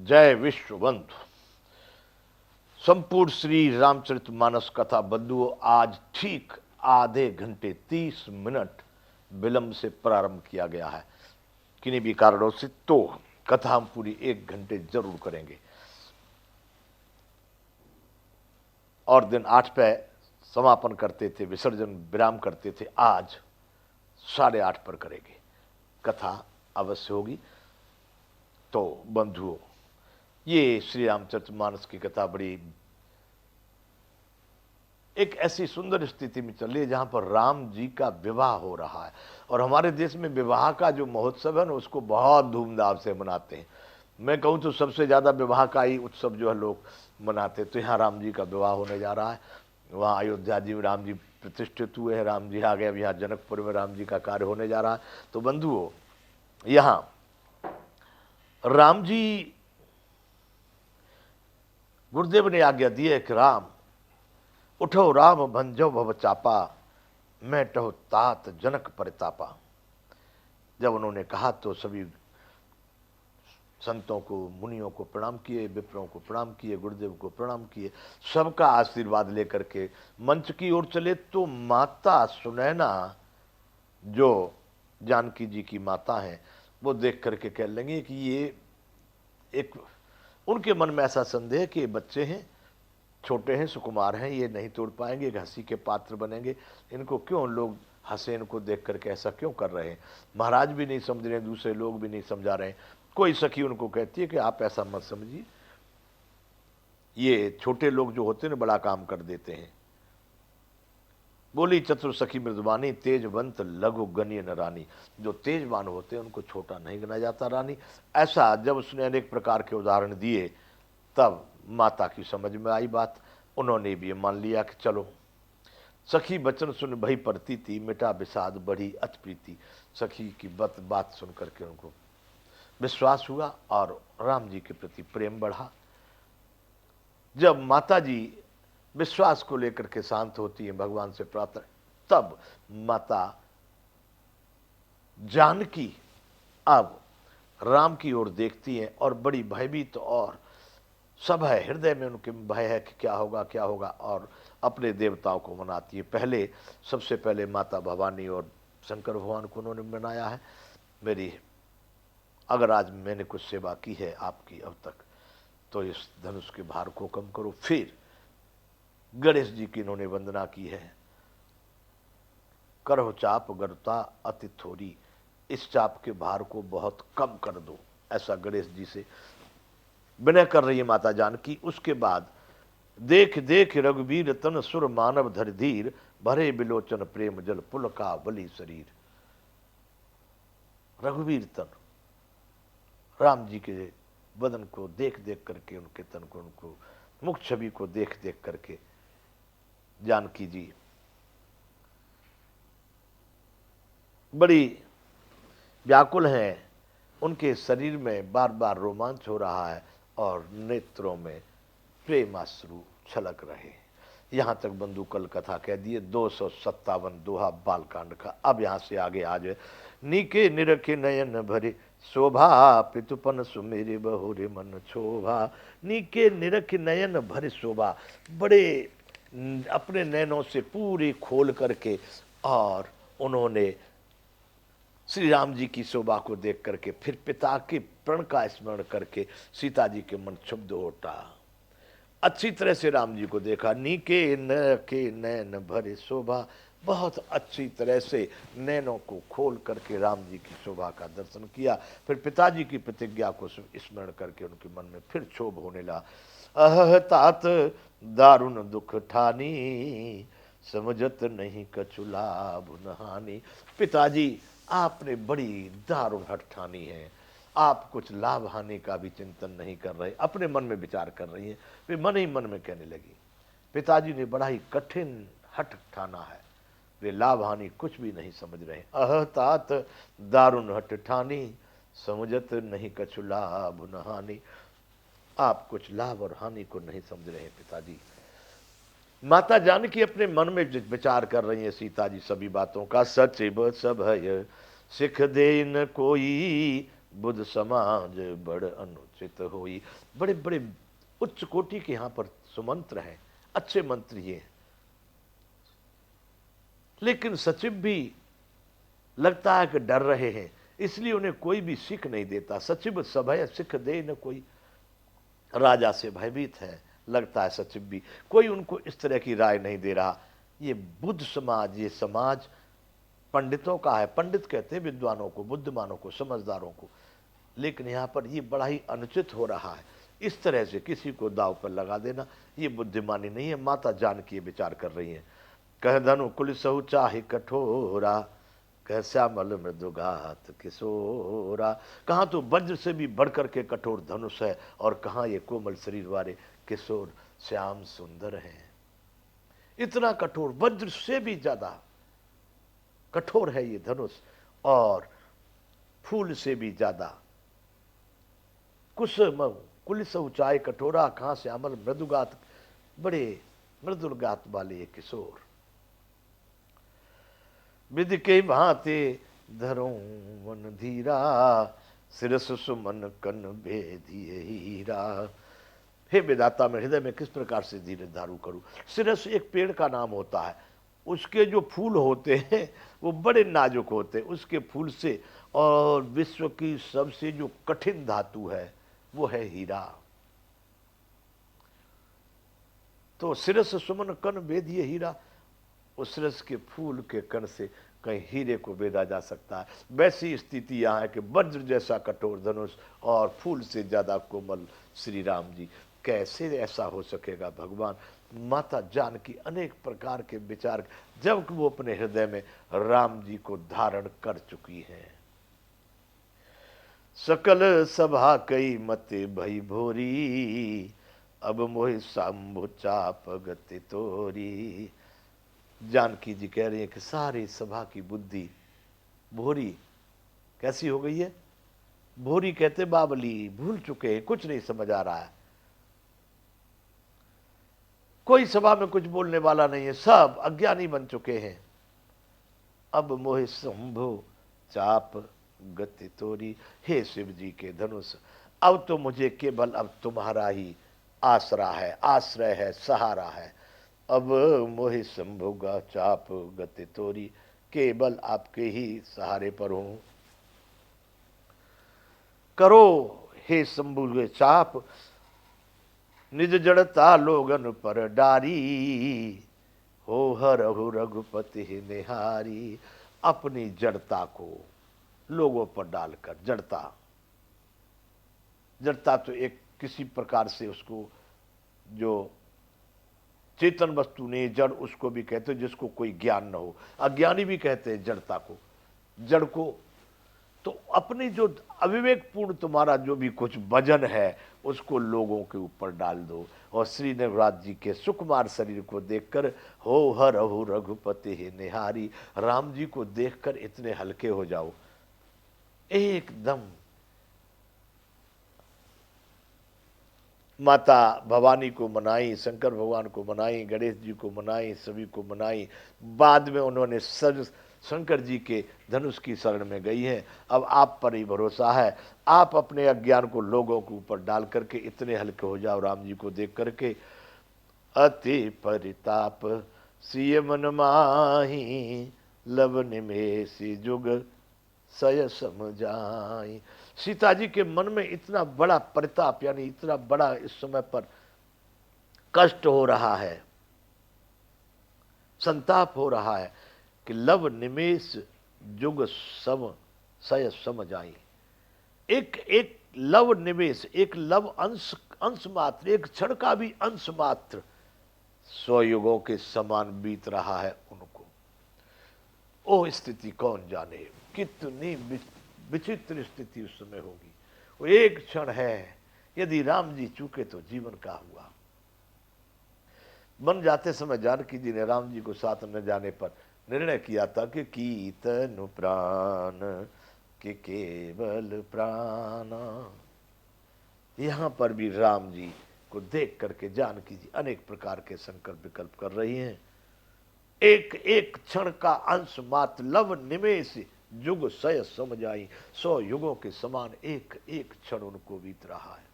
जय विश्वबंधु। संपूर्ण श्री रामचरितमानस कथा बंधुओं, आज ठीक आधे घंटे 30 मिनट विलंब से प्रारंभ किया गया है किन्हीं भी कारणों से, तो कथा हम पूरी 1 घंटे जरूर करेंगे। और दिन 8 पे समापन करते थे, विसर्जन विराम करते थे। आज 8:30 पर करेंगे, कथा अवश्य होगी। तो बंधुओं, ये श्री रामचरितमानस की कथा बड़ी एक ऐसी सुंदर स्थिति में चल रही है जहां पर राम जी का विवाह हो रहा है। और हमारे देश में विवाह का जो महोत्सव है ना, उसको बहुत धूमधाम से मनाते हैं। मैं कहूँ तो सबसे ज़्यादा विवाह का ही उत्सव जो है लोग मनाते हैं। तो यहाँ राम जी का विवाह होने जा रहा है। वहाँ अयोध्या जी में राम जी प्रतिष्ठित हुए हैं, राम जी आ गए। अब यहाँ जनकपुर में राम जी का कार्य होने जा रहा है। तो बंधुओं, यहाँ राम जी, गुरुदेव ने आज्ञा दी है कि राम उठो राम भंजो भव चापा, मैं टहो तात जनक परितापा। जब उन्होंने कहा तो सभी संतों को, मुनियों को प्रणाम किए, विप्रों को प्रणाम किए, गुरुदेव को प्रणाम किए। सबका आशीर्वाद लेकर के मंच की ओर चले तो माता सुनैना, जो जानकी जी की माता हैं, वो देख करके कह लेंगे कि ये एक, उनके मन में ऐसा संदेह कि ये बच्चे हैं, छोटे हैं, सुकुमार हैं, ये नहीं तोड़ पाएंगे, एक हंसी के पात्र बनेंगे। इनको क्यों लोग हंसे, इनको देख करके ऐसा क्यों कर रहे हैं। महाराज भी नहीं समझ रहे हैं, दूसरे लोग भी नहीं समझा रहे हैं। कोई सखी उनको कहती है कि आप ऐसा मत समझिए, ये छोटे लोग जो होते हैं ना, बड़ा काम कर देते हैं। बोली चतुर सखी मृदवानी, तेजवंत लघु गण्य न रानी। जो तेजवान होते हैं उनको छोटा नहीं गिना जाता रानी। ऐसा जब उसने अनेक प्रकार के उदाहरण दिए, तब माता की समझ में आई बात। उन्होंने भी मान लिया कि चलो। सखी बचन सुन भई परती थी, मिटा विषाद बढ़ी अति प्रीति। सखी की बात सुन करके उनको विश्वास हुआ और राम जी के प्रति प्रेम बढ़ा। जब माता जी विश्वास को लेकर के शांत होती है, भगवान से प्रार्थना, तब माता जानकी अब राम की ओर देखती हैं और बड़ी भयभीत, और सब है हृदय में उनके भय है कि क्या होगा क्या होगा, और अपने देवताओं को मनाती है। पहले, सबसे पहले माता भवानी और शंकर भगवान को उन्होंने मनाया है। मेरी, अगर आज मैंने कुछ सेवा की है आपकी अब तक, तो इस धनुष के भार को कम करो। फिर गणेश जी की इन्होंने वंदना की है। करहो चाप गरुता अति थोड़ी, इस चाप के भार को बहुत कम कर दो, ऐसा गणेश जी से विनय कर रही है माता जानकी। उसके बाद देख देख रघुवीर तन सुर मानव धर धीर, भरे बिलोचन प्रेम जल पुलका बलि शरीर। रघुवीर तन, राम जी के बदन को देख देख करके, उनके तन को, उनको मुख छवि को देख देख करके जानकी जी बड़ी व्याकुल हैं। उनके शरीर में बार बार रोमांच हो रहा है और नेत्रों में प्रेमाश्रु छलक रहे। यहां तक बंधु कल कथा कह दिए 257 दोहा बालकांड का। अब यहां से आगे आज नीके निरखे नयन भरे शोभा, पितुपन सुमेरे बहुरे मन क्षोभा। नीके निरख नयन भरे शोभा, बड़े अपने नैनों से पूरी खोल करके, और उन्होंने श्री राम जी की शोभा को देख करके फिर पिता के प्रण का स्मरण करके सीता जी के मन क्षुब्ध होता। अच्छी तरह से राम जी को देखा। नीके न के नैन भरे शोभा, बहुत अच्छी तरह से नैनों को खोल करके राम जी की शोभा का दर्शन किया। फिर पिताजी की प्रतिज्ञा को स्मरण करके उनके मन में फिर क्षोभ होने लगा। अह तात दारुण दुख ठानी, समझत नहीं कछु लाभ नहानी। पिताजी, आपने बड़ी दारुण हठ ठानी है, आप कुछ लाभ हानि का भी चिंतन नहीं कर रहे। अपने मन में विचार कर रही हैं। वे मन ही मन में कहने लगी, पिताजी ने बड़ा ही कठिन हठ ठाना है, वे लाभ हानि कुछ भी नहीं समझ रहे। अह तात दारुण हठ ठानी, समझत नहीं कछु लाभ न हानि। आप कुछ लाभ और हानि को नहीं समझ रहे हैं पिताजी। माता जानकी अपने मन में विचार कर रही है, सीता जी सभी बातों का। सचिव सब है सिख दे न कोई, बुध समाज बड़ अनुचित होई। बड़े बड़े उच्च कोटि के यहाँ पर सुमंत्र हैं, अच्छे मंत्री ये हैं, लेकिन सचिव भी लगता है कि डर रहे हैं, इसलिए उन्हें कोई भी सीख नहीं देता। सचिव सभय सिख दे न कोई, राजा से भयभीत है, लगता है सचिव भी, कोई उनको इस तरह की राय नहीं दे रहा। ये बुद्ध समाज, ये समाज पंडितों का है। पंडित कहते हैं विद्वानों को, बुद्धिमानों को, समझदारों को, लेकिन यहाँ पर ये बड़ा ही अनुचित हो रहा है। इस तरह से किसी को दाव पर लगा देना ये बुद्धिमानी नहीं है। माता जानकी ये विचार कर रही है। कह धनु कुल सहु चाहे कठोरा, कह श्यामल मृदुगात किशोरा। कहाँ तो वज्र से भी बढ़कर के कठोर धनुष है, और कहाँ ये कोमल शरीर वाले किशोर श्याम सुंदर हैं। इतना कठोर, वज्र से भी ज्यादा कठोर है ये धनुष, और फूल से भी ज्यादा। कुलिस ऊंचाई कठोरा, कहां श्यामल मृदुगात, बड़े मृदुल गात वाले ये किशोर। विधि के भांति धरो मन धीरा, सिरस सुमन कन भेदिए हीरा। हे विधाता, मैं हृदय में किस प्रकार से धीरे धारू करूं। सिरस एक पेड़ का नाम होता है, उसके जो फूल होते हैं वो बड़े नाजुक होते हैं, उसके फूल से। और विश्व की सबसे जो कठिन धातु है वो है हीरा। तो सिरस सुमन कन भेदिए हीरा, उस सिरस के फूल के कण से कहीं हीरे को भेदा जा सकता है। वैसी स्थिति यहाँ है कि वज्र जैसा कठोर धनुष और फूल से ज्यादा कोमल श्री राम जी, कैसे ऐसा हो सकेगा भगवान। माता जानकी अनेक प्रकार के विचार, जब वो अपने हृदय में राम जी को धारण कर चुकी हैं। सकल सभा कई मते भई भोरी, अब मोहि शंभु चाप गति तोरी। जानकी जी कह रही है कि सारी सभा की बुद्धि भोरी कैसी हो गई है। भोरी कहते बावली, भूल चुके हैं, कुछ नहीं समझ आ रहा है, कोई सभा में कुछ बोलने वाला नहीं है, सब अज्ञानी बन चुके हैं। अब मोहि शंभु चाप गति तोरी, हे शिव जी के धनुष, अब तो मुझे केवल अब तुम्हारा ही आसरा है, आश्रय है, सहारा है। अब मोहि शंभु का चाप गति तोरी, केवल आपके ही सहारे पर हूं। करो हे शंभु के चाप, निज जड़ता लोगन पर डारी, हो हरहु रघुपति निहारी। अपनी जड़ता को लोगों पर डालकर, जड़ता तो एक किसी प्रकार से उसको, जो चेतन वस्तु नहीं, जड़ उसको भी कहते हैं जिसको कोई ज्ञान न हो, अज्ञानी भी कहते हैं जड़ता को, जड़ को। तो अपनी जो अविवेकपूर्ण तुम्हारा जो भी कुछ वजन है उसको लोगों के ऊपर डाल दो। और श्री नवराज जी के सुकुमार शरीर को देखकर हो हरहु रघुपति ही निहारी, राम जी को देखकर इतने हल्के हो जाओ एकदम। माता भवानी को मनाई, शंकर भगवान को मनाई, गणेश जी को मनाई, सभी को मनाई। बाद में उन्होंने शंकर जी के धनुष की शरण में गई हैं। अब आप पर ही भरोसा है, आप अपने अज्ञान को लोगों के ऊपर डाल करके इतने हल्के हो जाओ राम जी को देख करके। अति परिताप सिय मन माही, लव निमेषि जुग सय समझाई। सीता जी के मन में इतना बड़ा परिताप, यानी इतना बड़ा इस समय पर कष्ट हो रहा है, संताप हो रहा है कि लव निमेष जुग सम सय समझाई। एक एक लव निमेष, एक लव अंश मात्र, एक क्षण का भी अंश मात्र 100 युगों के समान बीत रहा है उनको। ओ स्थिति कौन जाने, कितनी विचित्र स्थिति उस समय होगी। वो एक क्षण है, यदि राम जी चूके तो जीवन का हुआ। बन जाते समय जानकी जी ने राम जी को साथ न जाने पर निर्णय किया था कि कीतनु प्राण के केवल प्राण। यहां पर भी राम जी को देख करके जानकी जी अनेक प्रकार के संकल्प विकल्प कर रही हैं। एक एक क्षण का अंश मात्र, लव निमेष जुग सय समझाई, 100 युगों के समान एक एक क्षण उनको बीत रहा है।